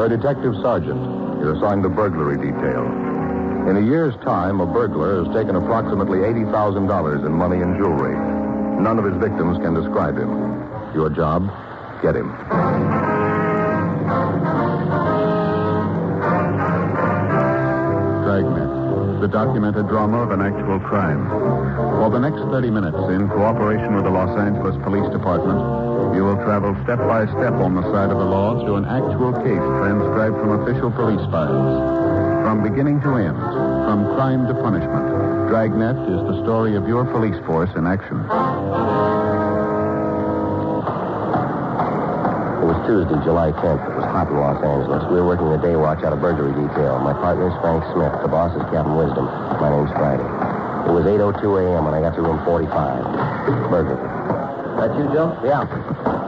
a detective sergeant. You're assigned the burglary detail. In a year's time, a burglar has taken approximately $80,000 in money and jewelry. None of his victims can describe him. Your job, get him. Dragnet, the documented drama of an actual crime. For the next 30 minutes, in cooperation with the Los Angeles Police Department, you will travel step by step on the side of the law through an actual case transcribed from official police files. From beginning to end, from crime to punishment, Dragnet is the story of your police force in action. It was Tuesday, July 10th. It was hot in Los Angeles. We were working the day watch out of burglary detail. My partner is Frank Smith. The boss is Captain Wisdom. My name's Friday. It was 8:02 a.m. when I got to room 45. Burglary. That you, Joe? Yeah.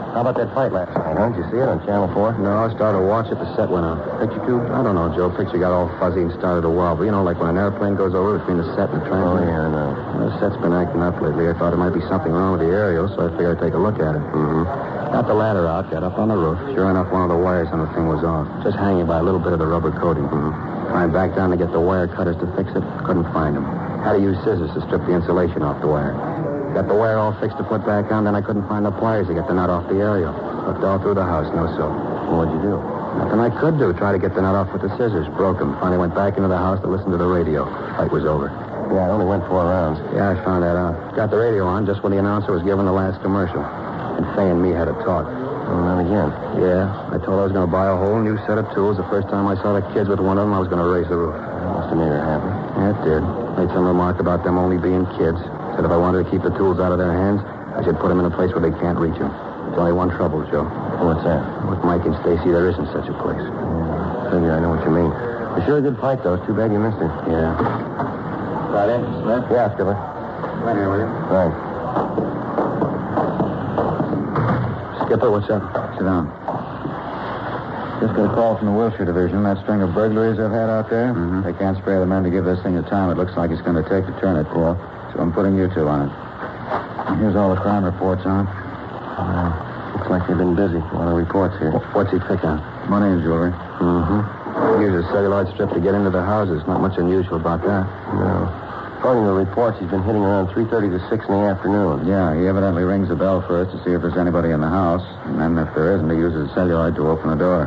How about that fight last night, huh? Did you see it on Channel 4? No, I started to watch it. The set went out. Picture tube? I don't know, Joe. Picture got all fuzzy and started to wobble. You know, like when an airplane goes over between the set and the train. Oh, yeah, I know. The set's been acting up lately. I thought there might be something wrong with the aerial, so I figured I'd take a look at it. Mm-hmm. Got the ladder out, got up on the roof. Sure enough, one of the wires on the thing was off. Just hanging by a little bit of the rubber coating. Mm-hmm. Climbed back down to get the wire cutters to fix it. Couldn't find them. Had to use scissors to strip the insulation off the wire. Got the wire all fixed to put back on, then I couldn't find the pliers to get the nut off the aerial. Looked all through the house, no so. What'd you do? Nothing I could do. Try to get the nut off with the scissors. Broke them. Finally went back into the house to listen to the radio. Fight was over. Yeah, I only went 4 rounds. Yeah, I found that out. Got the radio on just when the announcer was giving the last commercial. And Fay and me had a talk. Oh, not again. Yeah, I told her I was going to buy a whole new set of tools. The first time I saw the kids with one of them, I was going to raise the roof. That must have made her happy. Yeah, it did. Made some remark about them only being kids. Said if I wanted to keep the tools out of their hands, I should put them in a place where they can't reach them. There's only one trouble, Joe. What's that? With Mike and Stacy, there isn't such a place. Yeah, figure I know what you mean. It's sure a good fight, though. It's too bad you missed it. Yeah. Got in, Smith? Yeah, Skipper. Right here with you. Right. Skipper, what's up? Sit down. Just got a call from the Wilshire Division. That string of burglaries they've had out there. Mm-hmm. They can't spare the men to give this thing the time it looks like it's going to take to turn it. Yeah. So I'm putting you two on it. Here's all the crime reports on it. Looks like they've been busy. A lot of reports here. What's he pick on? Money and jewelry. Mm-hmm. Use a celluloid strip to get into the houses. Not much unusual about that. No. According to the reports, he's been hitting around 3:30 to 6 in the afternoon. Yeah, he evidently rings the bell first to see if there's anybody in the house. And then if there isn't, he uses a celluloid to open the door.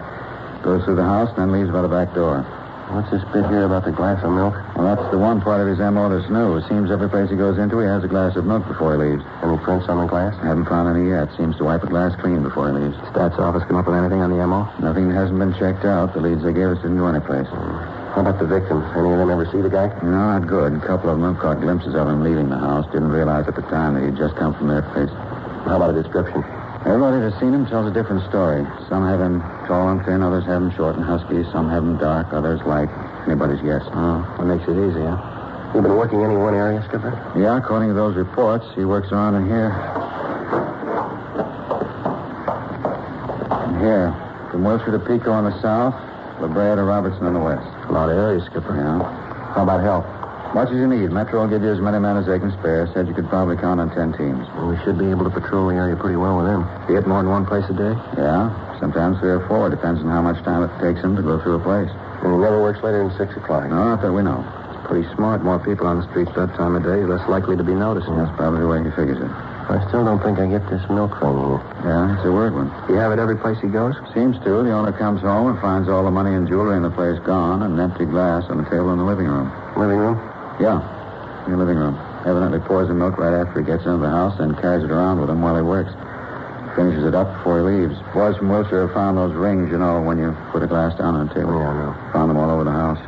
Goes through the house and then leaves by the back door. What's this bit here about the glass of milk? Well, that's the one part of his M.O. that's new. It seems every place he goes into, he has a glass of milk before he leaves. Any prints on the glass? Haven't found any yet. Seems to wipe the glass clean before he leaves. Stats office come up with anything on the M.O.? Nothing hasn't been checked out. The leads they gave us didn't go anyplace. How about the victims? Any of them ever see the guy? No, not good. A couple of them have caught glimpses of him leaving the house. Didn't realize at the time that he'd just come from their place. How about a description? Everybody that's seen him tells a different story. Some have him tall and thin, others have him short and husky. Some have him dark, others light. Anybody's guess. Oh, that makes it easy, huh? You been working any one area, Skipper? Yeah, according to those reports, he works around in here. And here. From Wilshire to Pico on the south, La Brea to Robertson on the west. A lot of areas, Skipper. Yeah. How about help? Much as you need. Metro will give you as many men as they can spare. Said you could probably count on 10 teams. Well, we should be able to patrol the area pretty well with them. You hit more than one place a day? Yeah, sometimes 3 or 4. Depends on how much time it takes him to go through a place. And he never works later than 6 o'clock. No, not that we know. It's pretty smart. More people on the streets that time of day, less likely to be noticed. That's probably the way he figures it. I still don't think I get this milk thing here. Yeah, it's a weird one. You have it every place he goes? Seems to. The owner comes home and finds all the money and jewelry in the place gone and an empty glass on the table in the living room. Living room? Yeah, in the living room. Evidently pours the milk right after he gets into the house and carries it around with him while he works. Finishes it up before he leaves. Boys from Wilshire have found those rings, you know, when you put a glass down on the table. Yeah, I know. Found them all over the house.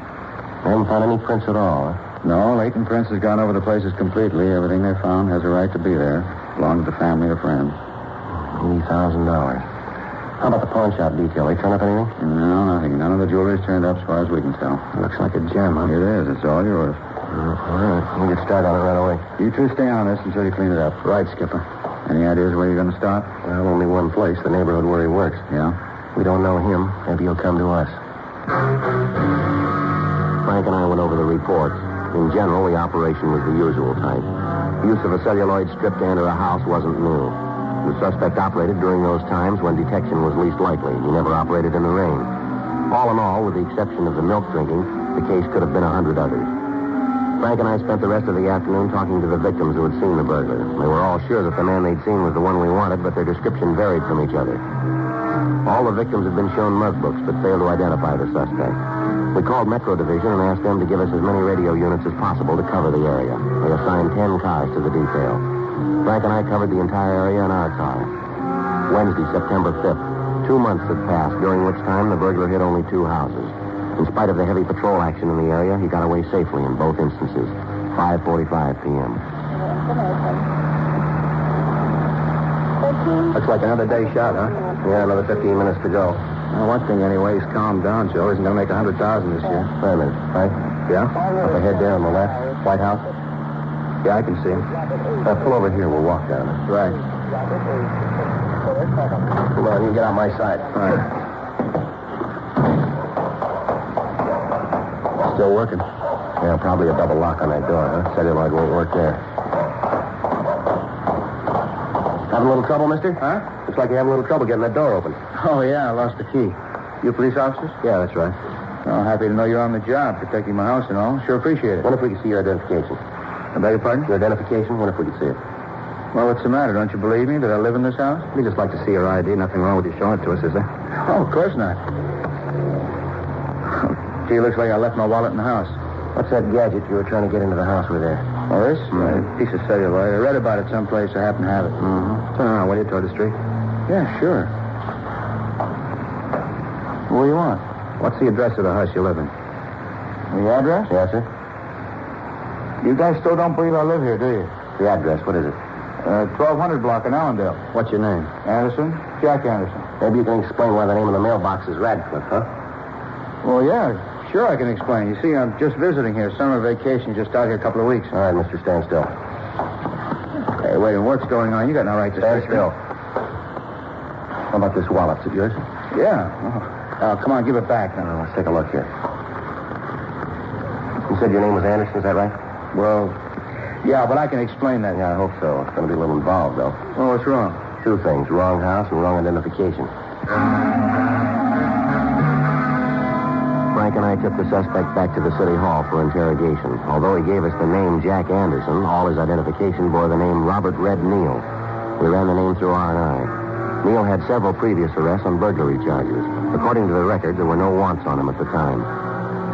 I haven't found any prints at all, huh? No, Leighton Prince has gone over the places completely. Everything they found has a right to be there. Belonged to the family or friends. $80,000. How about the pawn shop detail? They turn up anything? No, nothing. None of the jewelry's turned up as far as we can tell. Looks like a gem, huh? It is. It's all yours. All right. We'll get started on it right away. You two stay on this until you clean it up. Right, Skipper. Any ideas where you're going to start? Well, only one place, the neighborhood where he works. Yeah? We don't know him. Maybe he'll come to us. Frank and I went over the reports. In general, the operation was the usual type. Use of a celluloid strip to enter a house wasn't new. The suspect operated during those times when detection was least likely. He never operated in the rain. All in all, with the exception of the milk drinking, the case could have been 100 others. Frank and I spent the rest of the afternoon talking to the victims who had seen the burglar. They were all sure that the man they'd seen was the one we wanted, but their description varied from each other. All the victims had been shown mug books, but failed to identify the suspect. We called Metro Division and asked them to give us as many radio units as possible to cover the area. They assigned 10 cars to the detail. Frank and I covered the entire area in our car. Wednesday, September 5th. 2 months had passed, during which time the burglar hit only 2 houses. In spite of the heavy patrol action in the area, he got away safely in both instances. 5:45 p.m. Looks like another day shot, huh? Yeah, another 15 minutes to go. Well, one thing anyway, he's calmed down, Joe. He's going to make 100,000 this year. Wait a minute, Frank. Yeah? Up ahead there on the left, White House. Yeah, I can see him. Pull over here. We'll walk down it. Right. Come on, you get on my side. All right. Still working? Yeah, probably a double lock on that door, huh? Celluloid won't work there. Having a little trouble, mister? Huh? Looks like you're having a little trouble getting that door open. Oh, yeah, I lost the key. You police officers? Yeah, that's right. Well, happy to know you're on the job, protecting my house and all. Sure appreciate it. When if we can see your identification? I beg your pardon? Your identification? When if we can see it? Well, what's the matter? Don't you believe me that I live in this house? We just like to see your ID. Nothing wrong with you showing it to us, is there? Oh, of course not. Gee, looks like I left my wallet in the house. What's that gadget you were trying to get into the house with there? Oh, this? A piece of celluloid. I read about it someplace. I happen to have it. Mm-hmm. Turn around, will you, toward the street? Yeah, sure. What do you want? What's the address of the house you live in? The address? Yes, sir. You guys still don't believe I live here, do you? The address, what is it? 1200 block in Allendale. What's your name? Anderson. Jack Anderson. Maybe you can explain why the name of the mailbox is Radcliffe, huh? Well, yeah, sure I can explain. You see, I'm just visiting here. Summer vacation, just out here a couple of weeks. All right, mister, stand still. Hey, wait, and what's going on? You got no right to stand search still. me. How about this wallet? Is it yours? Yeah. Oh, come on, give it back now. Let's take a look here. You said your name was Anderson, is that right? Well, yeah, but I can explain that. Yeah, I hope so. It's going to be a little involved, though. Oh, what's wrong? 2 things, wrong house and wrong identification. Frank and I took the suspect back to the city hall for interrogation. Although he gave us the name Jack Anderson, all his identification bore the name Robert Red Neal. We ran the name through R&I. Neal had several previous arrests on burglary charges. According to the record, there were no wants on him at the time.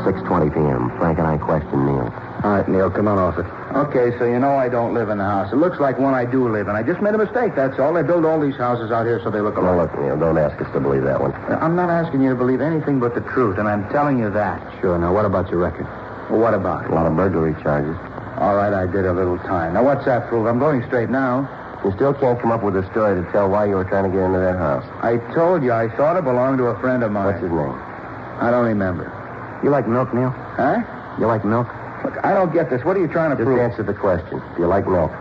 6:20 p.m. Frank and I questioned Neal. All right, Neal, come on off it. Okay, so you know I don't live in the house. It looks like one I do live in. I just made a mistake, that's all. They build all these houses out here so they look alike. Now, look, Neal, don't ask us to believe that one. I'm not asking you to believe anything but the truth, and I'm telling you that. Sure. Now, what about your record? Well, what about it? A lot of burglary charges. All right, I did a little time. Now, what's that prove? I'm going straight now. You still can't come up with a story to tell why you were trying to get into that house. I told you, I thought it belonged to a friend of mine. What's his name? I don't remember. You like milk, Neal? Huh? You like milk? Look, I don't get this. What are you trying to Just prove? answer the question. Do you like milk?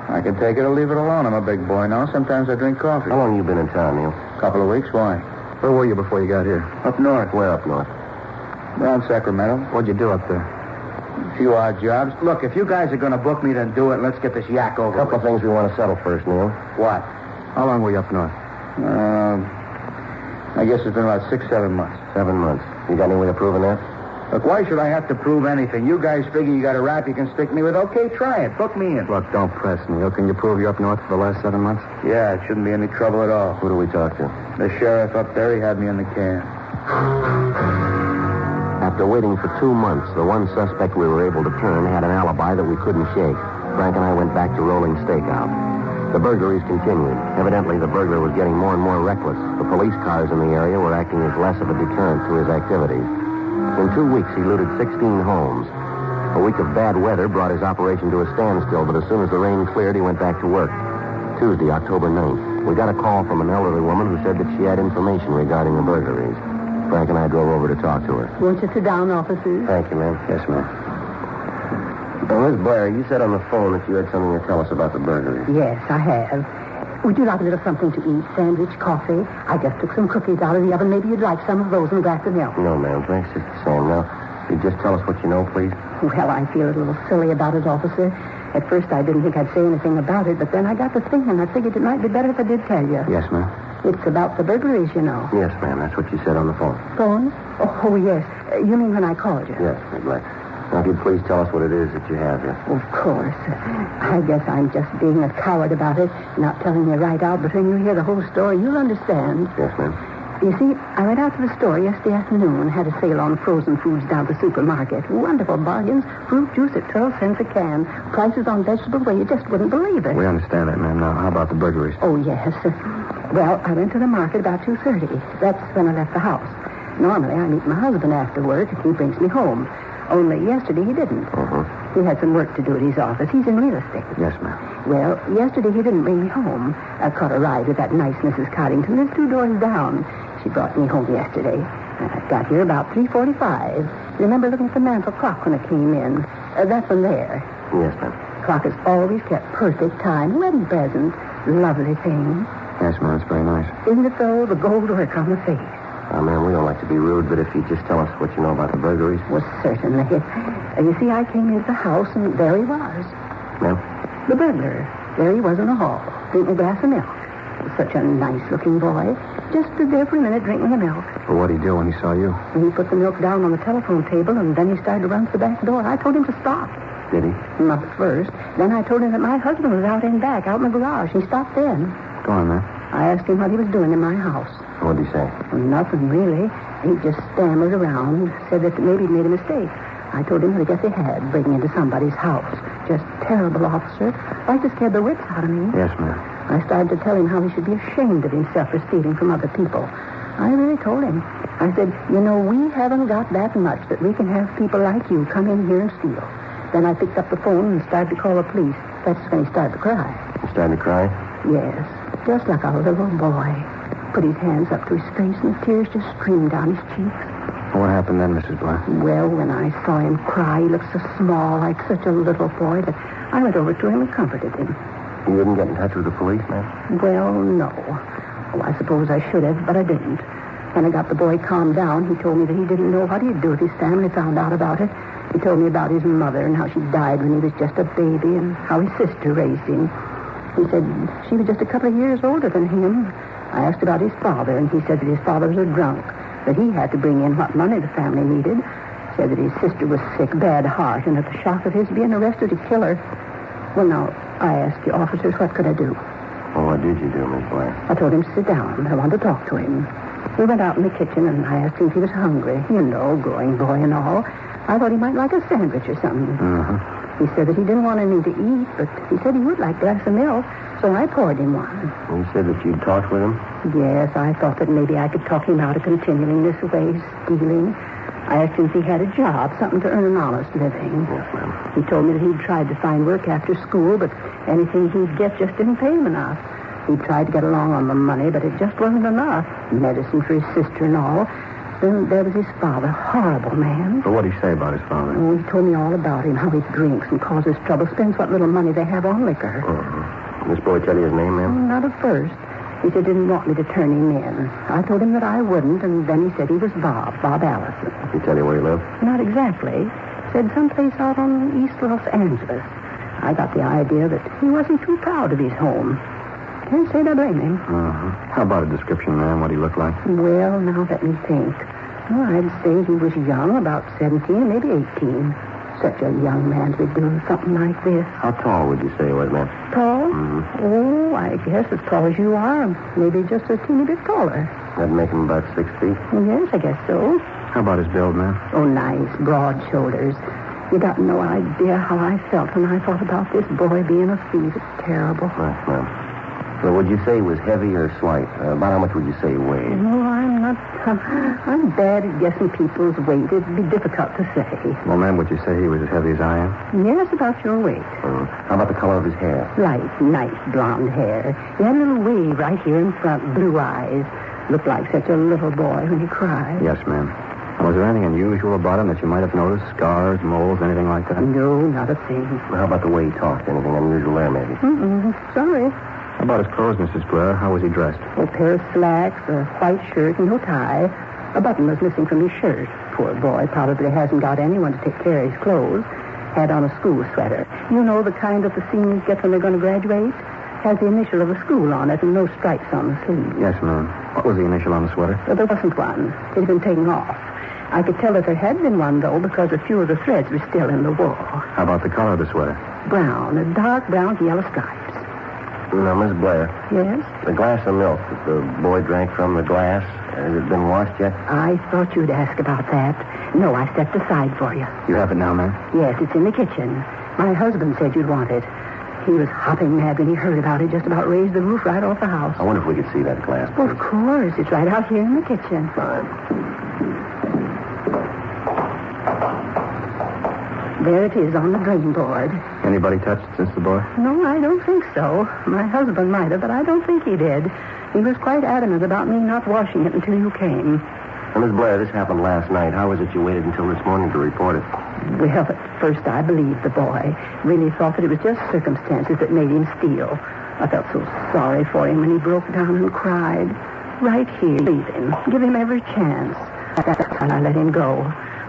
I can take it or leave it alone. I'm a big boy now. Sometimes I drink coffee. How long have you been in town, Neal? A couple of weeks. Why? Where were you before you got here? Up north. Where up north? Around Sacramento. What'd you do up there? A few odd jobs. Look, if you guys are going to book me, then do it. Let's get this yak over A couple of things we want to settle first, Neal. What? How long were you up north? I guess it's been about 6-7 months. 7 months. You got any way of proving that? Look, why should I have to prove anything? You guys figure you got a rap you can stick me with? Okay, try it. Book me in. Look, don't press, Neal. Can you prove you're up north for the last 7 months? Yeah, it shouldn't be any trouble at all. Who do we talk to? The sheriff up there, he had me in the can. After waiting for 2 months, the one suspect we were able to turn had an alibi that we couldn't shake. Frank and I went back to rolling stakeout. The burglaries continued. Evidently, the burglar was getting more and more reckless. The police cars in the area were acting as less of a deterrent to his activities. In 2 weeks, he looted 16 homes. A week of bad weather brought his operation to a standstill, but as soon as the rain cleared, he went back to work. Tuesday, October 9th, we got a call from an elderly woman who said that she had information regarding the burglaries. Frank and I drove over to talk to her. Won't you sit down, officers? Thank you, ma'am. Yes, ma'am. Now, Miss Blair, you said on the phone that you had something to tell us about the burglaries. Yes, I have. Would you like a little something to eat? Sandwich, coffee? I just took some cookies out of the oven. Maybe you'd like some of those and a glass of milk. No, ma'am. Thanks just the same. Now, could you just tell us what you know, please? Well, I feel a little silly about it, officer. At first, I didn't think I'd say anything about it, but then I got to thinking. I figured it might be better if I did tell you. Yes, ma'am. It's about the burglaries, you know. Yes, ma'am. That's what you said on the phone. Phone? Oh, yes. You mean when I called you? Yes, Miss Black. Now, if you'd please tell us what it is that you have here. Of course. I guess I'm just being a coward about it, not telling you right out, but when you hear the whole story, you'll understand. Yes, ma'am. You see, I went out to the store yesterday afternoon, had a sale on frozen foods down at the supermarket. Wonderful bargains. Fruit juice at 12 cents a can. Prices on vegetables where you just wouldn't believe it. We understand that, ma'am. Now, how about the burglaries? Oh, yes. Well, I went to the market about 2:30. That's when I left the house. Normally, I meet my husband after work, and he brings me home. Only yesterday he didn't. He had some work to do at his office. He's in real estate. Yes, ma'am. Well, yesterday he didn't bring me home. I caught a ride with that nice Mrs. Coddington. It's 2 doors down. She brought me home yesterday. I got here about 3:45. Remember looking at the mantel clock when I came in? That one there. Yes, ma'am. Clock has always kept perfect time. Wedding present. Lovely thing. Yes, ma'am. It's very nice. Isn't it though? The gold work on the face. Ma'am, we don't like to be rude, but if you just tell us what you know about the burglaries. Well, certainly. You see, I came into the house, and there he was. Ma'am? The burglar. There he was in the hall, drinking a glass of milk. Such a nice-looking boy. Just stood there for a minute drinking the milk. Well, what did he do when he saw you? And he put the milk down on the telephone table, and then he started to run to the back door. I told him to stop. Did he? Not at first. Then I told him that my husband was out in back, out in the garage. He stopped then. Go on, ma'am. I asked him what he was doing in my house. What did he say? Well, nothing, really. He just stammered around, said that maybe he'd made a mistake. I told him that I guess he had, breaking into somebody's house. Just terrible, officer. Like to scare the wits out of me. Yes, ma'am. I started to tell him how he should be ashamed of himself for stealing from other people. I really told him. I said, you know, we haven't got that much that we can have people like you come in here and steal. Then I picked up the phone and started to call the police. That's when he started to cry. He started to cry? Yes, just like a little boy. Put his hands up to his face, and the tears just streamed down his cheeks. Well, what happened then, Mrs. Blair? Well, when I saw him cry, he looked so small, like such a little boy, that I went over to him and comforted him. You didn't get in touch with the police, ma'am? Well, no. Oh, I suppose I should have, but I didn't. When I got the boy calmed down, he told me that he didn't know what he'd do if his family found out about it. He told me about his mother and how she died when he was just a baby and how his sister raised him. He said she was just a couple of years older than him. I asked about his father, and he said that his father was a drunk, that he had to bring in what money the family needed. Said that his sister was sick, bad heart, and at the shock of his being arrested to kill her. Well, now, I asked the officers, what could I do? Well, what did you do, Miss Blair? I told him to sit down. I wanted to talk to him. We went out in the kitchen, and I asked him if he was hungry. You know, growing boy and all. I thought he might like a sandwich or something. He said that he didn't want anything to eat, but he said he would like a glass of milk, so I poured him one. You said that you'd talked with him? Yes, I thought that maybe I could talk him out of continuing this way, stealing. I asked him if he had a job, something to earn an honest living. Yes, ma'am. He told me that he'd tried to find work after school, but anything he'd get just didn't pay him enough. He tried to get along on the money, but it just wasn't enough. Medicine for his sister and all. Then there was his father, horrible man. Well, what did he say about his father? Oh, he told me all about him, how he drinks and causes trouble, spends what little money they have on liquor. This boy tell you his name, ma'am? Not at first. He said he didn't want me to turn him in. I told him that I wouldn't, and then he said he was Bob Allison. Did he tell you where he lived? Not exactly. Said someplace out on East Los Angeles. I got the idea that he wasn't too proud of his home. Can't say that I blame him. How about a description, ma'am? What he looked like? Well, now let me think. Well, I'd say he was young, about 17, maybe 18. Such a young man to be doing something like this. How tall would you say he was, ma'am? Tall? Oh, I guess as tall as you are. Maybe just a teeny bit taller. That'd make him about 6 feet. Yes, I guess so. How about his build, ma'am? Oh, nice, broad shoulders. You got no idea how I felt when I thought about this boy being a thief. It's terrible. Right, ma'am. So would you say he was heavy or slight? About how much would you say he weighed? No, I'm bad at guessing people's weight. It'd be difficult to say. Well, ma'am, would you say he was as heavy as I am? Yes, about your weight. How about the color of his hair? Light, nice blonde hair. He had a little wave right here in front, blue eyes. Looked like such a little boy when he cried. Yes, ma'am. Was there anything unusual about him that you might have noticed? Scars, moles, anything like that? No, not a thing. How about the way he talked? Anything unusual there, maybe? Sorry. How about his clothes, Mrs. Blair? How was he dressed? A pair of slacks, a white shirt, and no tie. A button was missing from his shirt. Poor boy probably hasn't got anyone to take care of his clothes. Had on a school sweater. You know the kind that the seniors get when they're going to graduate? Has the initial of the school on it and no stripes on the sleeve. Yes, ma'am. What was the initial on the sweater? Well, there wasn't one. It had been taken off. I could tell that there had been one, though, because a few of the threads were still in the wool. How about the color of the sweater? Brown, a dark brown with yellow stripes. Now, Miss Blair, Yes? the glass of milk that the boy drank from the glass, has it been washed yet? I thought you'd ask about that. No, I stepped aside for you. You have it now, ma'am? Yes, it's in the kitchen. My husband said you'd want it. He was hopping mad when he heard about it, just about raised the roof right off the house. I wonder if we could see that glass. Well, of course. It's right out here in the kitchen. Fine. There it is on the drain board. Anybody touched it since the boy? No, I don't think so. My husband might have, but I don't think he did. He was quite adamant about me not washing it until you came. Now, Miss Blair, this happened last night. How was it you waited until this morning to report it? Well, at first I believed the boy. Really thought that it was just circumstances that made him steal. I felt so sorry for him when he broke down and cried. Right here, leave him. Give him every chance. That's why I let him go.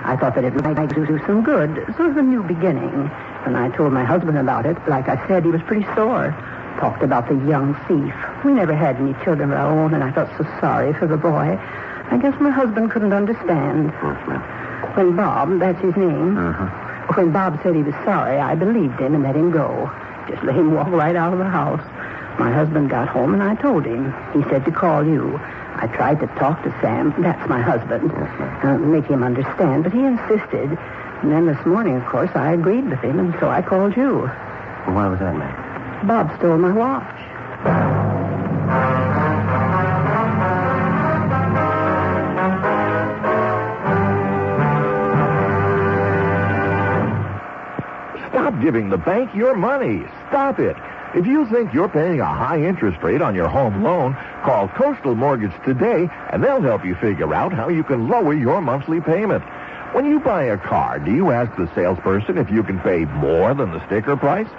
I thought that it might do some good, sort of a new beginning. When I told my husband about it, like I said, he was pretty sore. Talked about the young thief. We never had any children of our own, and I felt so sorry for the boy. I guess my husband couldn't understand. When Bob, that's his name, when Bob said he was sorry, I believed him and let him go. Just let him walk right out of the house. My husband got home, and I told him. He said to call you. I tried to talk to Sam, that's my husband, make him understand, but he insisted. And then this morning, of course, I agreed with him, and so I called you. Well, why was that, ma'am? Bob stole my watch. Stop giving the bank your money. Stop it. If you think you're paying a high interest rate on your home loan, call Coastal Mortgage today, and they'll help you figure out how you can lower your monthly payment. When you buy a car, do you ask the salesperson if you can pay more than the sticker price?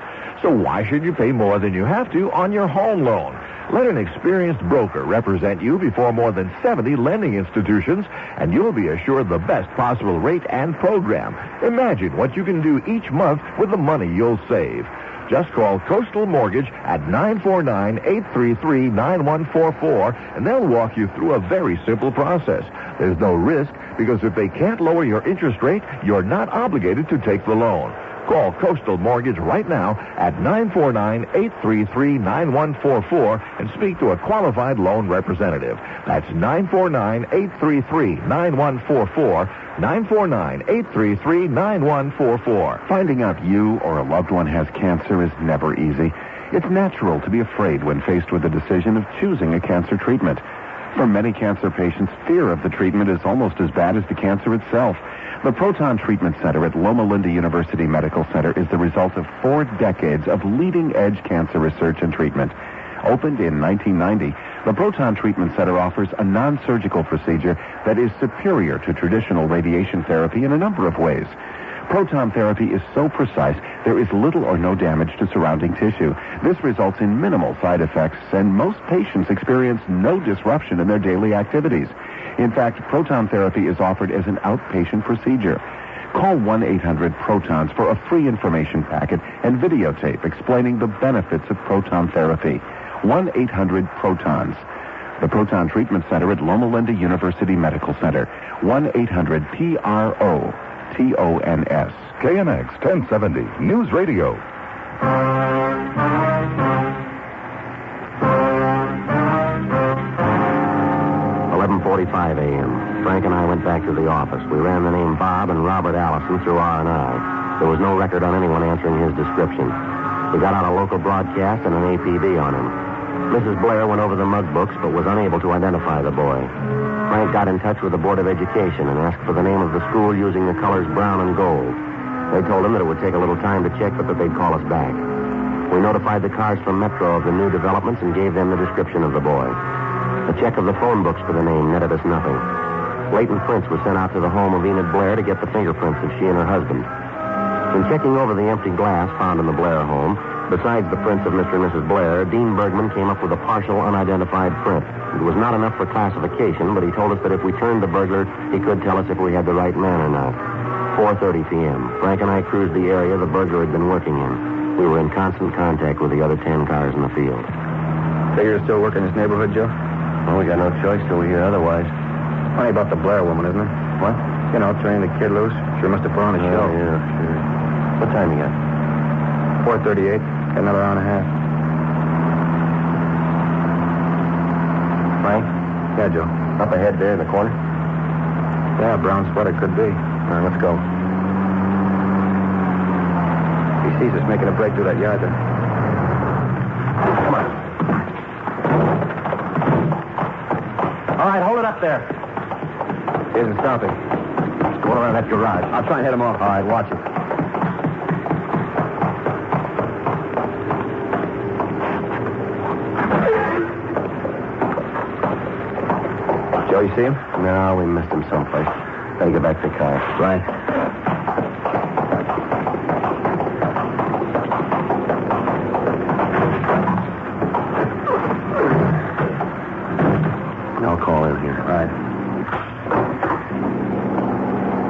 So why should you pay more than you have to on your home loan? Let an experienced broker represent you before more than 70 lending institutions, and you'll be assured the best possible rate and program. Imagine what you can do each month with the money you'll save. Just call Coastal Mortgage at 949-833-9144, and they'll walk you through a very simple process. There's no risk, because if they can't lower your interest rate, you're not obligated to take the loan. Call Coastal Mortgage right now at 949-833-9144 and speak to a qualified loan representative. That's 949-833-9144, 949-833-9144. Finding out you or a loved one has cancer is never easy. It's natural to be afraid when faced with the decision of choosing a cancer treatment. For many cancer patients, fear of the treatment is almost as bad as the cancer itself. The Proton Treatment Center at Loma Linda University Medical Center is the result of 4 decades of leading-edge cancer research and treatment. Opened in 1990, the Proton Treatment Center offers a non-surgical procedure that is superior to traditional radiation therapy in a number of ways. Proton therapy is so precise, there is little or no damage to surrounding tissue. This results in minimal side effects, and most patients experience no disruption in their daily activities. In fact, proton therapy is offered as an outpatient procedure. Call 1-800-PROTONS for a free information packet and videotape explaining the benefits of proton therapy. 1-800-PROTONS. The Proton Treatment Center at Loma Linda University Medical Center. 1-800-PROTONS. KNX 1070 News Radio. 11:45 a.m. Frank and I went back to the office. We ran the name Bob and Robert Allison through R&I. There was no record on anyone answering his description. We got out a local broadcast and an APB on him. Mrs. Blair went over the mug books, but was unable to identify the boy. Frank got in touch with the Board of Education and asked for the name of the school using the colors brown and gold. They told him that it would take a little time to check, but that they'd call us back. We notified the cars from Metro of the new developments and gave them the description of the boy. A check of the phone books for the name netted us nothing. Latent prints were sent out to the home of Enid Blair to get the fingerprints of she and her husband. In checking over the empty glass found in the Blair home, besides the prints of Mr. and Mrs. Blair, Dean Bergman came up with a partial unidentified print. It was not enough for classification, but he told us that if we turned the burglar, he could tell us if we had the right man or not. 4:30 p.m. Frank and I cruised the area the burglar had been working in. We were in constant contact with the other 10 cars in the field. Figure you're still working this neighborhood, Joe? Well, we got no choice till we hear otherwise. Funny about the Blair woman, isn't it? What? You know, turning the kid loose. Sure must have put on a show. Yeah, sure. What time you got? 4:38. Got another hour and a half. Frank? Yeah, Joe. Up ahead there in the corner? Yeah, brown sweater could be. All right, let's go. He sees us making a break through that yard there. Come on. All right, hold it up there. He isn't stopping. It's going around that garage. I'll try and head him off. All right, watch it. Joe, you see him? No, we missed him someplace. Gotta get back to the car. Right. I'll call in here. Right.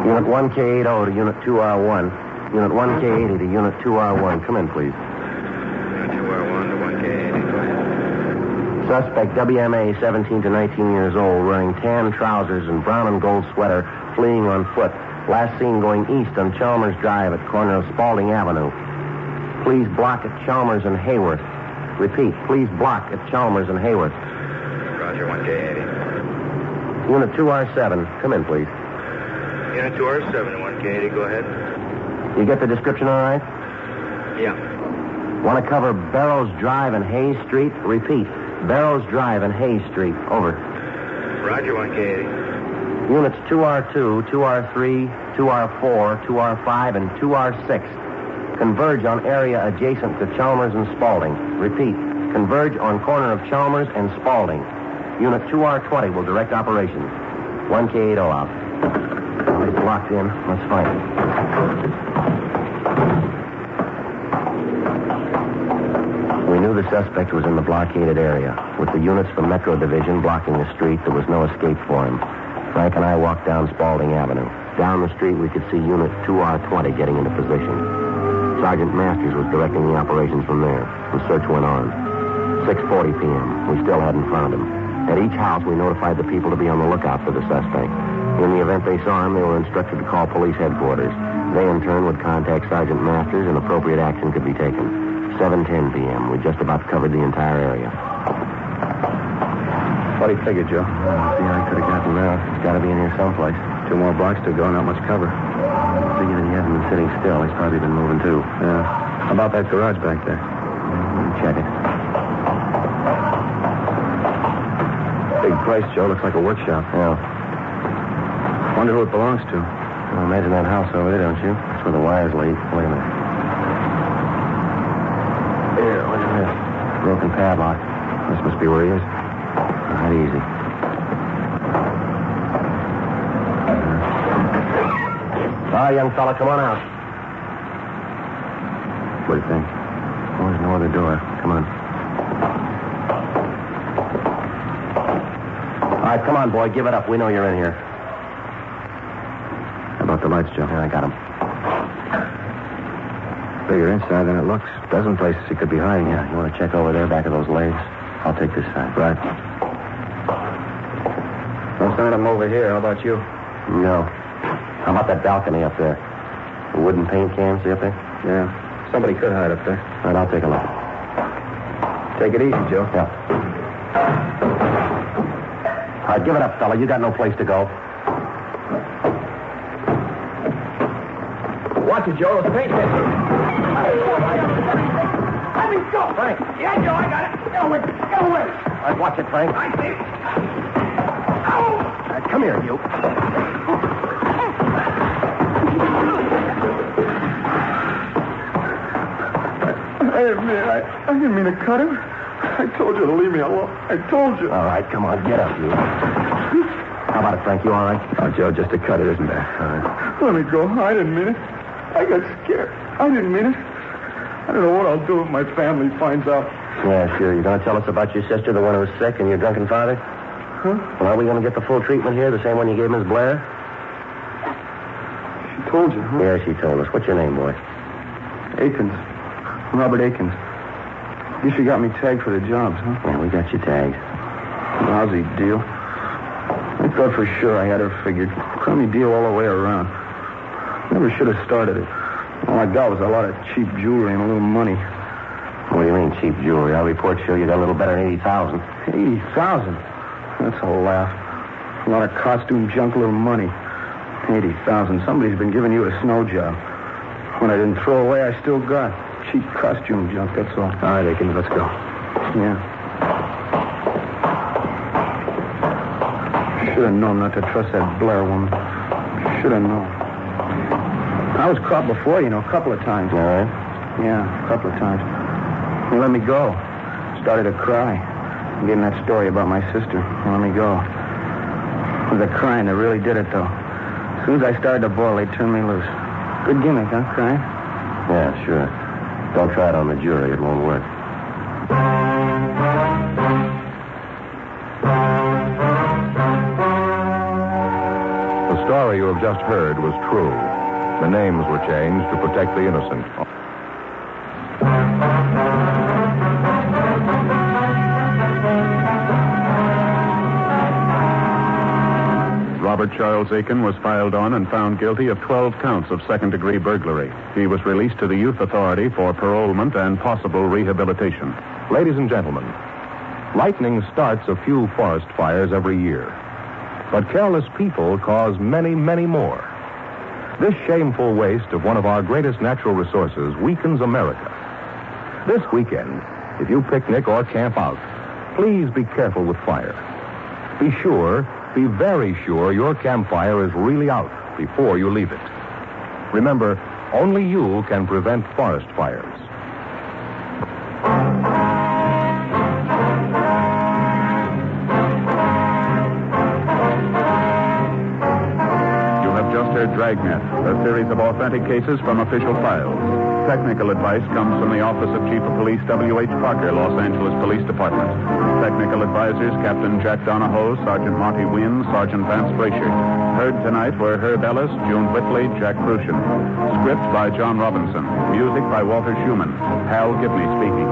Unit 1K80 to Unit 2R1. Unit 1K80 to Unit 2R1. Come in, please. 2R1 to 1K80. Suspect WMA, 17 to 19 years old, wearing tan trousers and brown and gold sweater, fleeing on foot. Last seen going east on Chalmers Drive at corner of Spalding Avenue. Please block at Chalmers and Hayworth. Repeat, please block at Chalmers and Hayworth. Roger, 1K80. Unit 2R7, come in, please. Unit 2R7 to 1K80, go ahead. You get the description all right? Yeah. Want to cover Barrows Drive and Hayes Street? Repeat, Barrows Drive and Hayes Street. Over. Roger, 1K80. Units 2R2, 2R3, 2R4, 2R5, and 2R6 converge on area adjacent to Chalmers and Spalding. Repeat, converge on corner of Chalmers and Spalding. Unit 2R20 will direct operations. 1K80 out. Well, he's locked in. Let's find him. We knew the suspect was in the blockaded area. With the units from Metro Division blocking the street, there was no escape for him. Frank and I walked down Spalding Avenue. Down the street, we could see Unit 2R20 getting into position. Sergeant Masters was directing the operations from there. The search went on. 6:40 p.m. We still hadn't found him. At each house, we notified the people to be on the lookout for the suspect. In the event they saw him, they were instructed to call police headquarters. They, in turn, would contact Sergeant Masters and appropriate action could be taken. 7:10 p.m. We just about covered the entire area. What do you figure, Joe? See, I could have gotten out. He's got to be in here someplace. 2 more blocks to go, not much cover. I figure that he hasn't been sitting still. He's probably been moving, too. Yeah. How about that garage back there? Check it. Big place, Joe. Looks like a workshop. Yeah. Wonder who it belongs to. Well, imagine that house over there, don't you? That's where the wires lead. Wait a minute. Here, look at this. Broken padlock. This must be where he is. Not easy. All right, young fella, come on out. What do you think? Oh, there's no other door. Come on. All right, come on, boy. Give it up. We know you're in here. How about the lights, Joe? Yeah, I got him. Bigger inside than it looks. Dozen places he could be hiding. Yeah, you want to check over there, back of those legs? I'll take this side. Right. No sign of him over here. How about you? No. How about that balcony up there? The wooden paint can, see up there? Yeah. Somebody could hide up there. All right, I'll take a look. Take it easy, Joe. Yeah. All right, give it up, fella. You got no place to go. Watch it, Joe. It's paint can. Let me go. Frank. Yeah, Joe, I got it. Get away. Get away. All right, watch it, Frank. I see. Ow! All right, come here, you. I didn't mean to cut him. I told you to leave me alone. I told you. All right, come on, get up, you. How about it, Frank? You all right? Oh, Joe, just a cut. It isn't bad. All right. Let me go. I didn't mean it. I got scared. I didn't mean it. I don't know what I'll do if my family finds out. Yeah, sure. You going to tell us about your sister, the one who was sick, and your drunken father? Huh? Well, are we going to get the full treatment here, the same one you gave Miss Blair? told you, huh? Yeah, she told us. What's your name, boy? Akins. Robert Akins. Guess you got me tagged for the jobs, huh? Yeah, we got you tagged. Lousy deal. I thought for sure I had her figured. Crummy deal all the way around. Never should have started it. All I got was a lot of cheap jewelry and a little money. What do you mean, cheap jewelry? Our reports show you got a little better than 80,000. 80,000? That's a laugh. A lot of costume junk, a little money. 80,000. Somebody's been giving you a snow job. What I didn't throw away, I still got. Cheap costume junk, that's all. All right, Akins, let's go. Yeah. Should have known not to trust that Blair woman. Should have known. I was caught before, a couple of times. All right. Yeah, a couple of times. They let me go. Started to cry. Getting that story about my sister. They let me go. It was the crying that really did it, though. As soon as I started to boil, they turned me loose. Good gimmick, huh, crying? Yeah, sure. Don't try it on the jury. It won't work. The story you have just heard was true. The names were changed to protect the innocent. Robert Charles Aiken was filed on and found guilty of 12 counts of second-degree burglary. He was released to the Youth Authority for parolement and possible rehabilitation. Ladies and gentlemen, lightning starts a few forest fires every year. But careless people cause many, many more. This shameful waste of one of our greatest natural resources weakens America. This weekend, if you picnic or camp out, please be careful with fire. Be very sure your campfire is really out before you leave it. Remember, only you can prevent forest fires. You have just heard Dragnet, a series of authentic cases from official files. Technical advice comes from the Office of Chief of Police W.H. Parker, Los Angeles Police Department. Technical advisors Captain Jack Donahoe, Sergeant Marty Wynn, Sergeant Vance Brasher. Heard tonight were Herb Ellis, June Whitley, Jack Crucian. Script by John Robinson. Music by Walter Schumann. Hal Gibney speaking.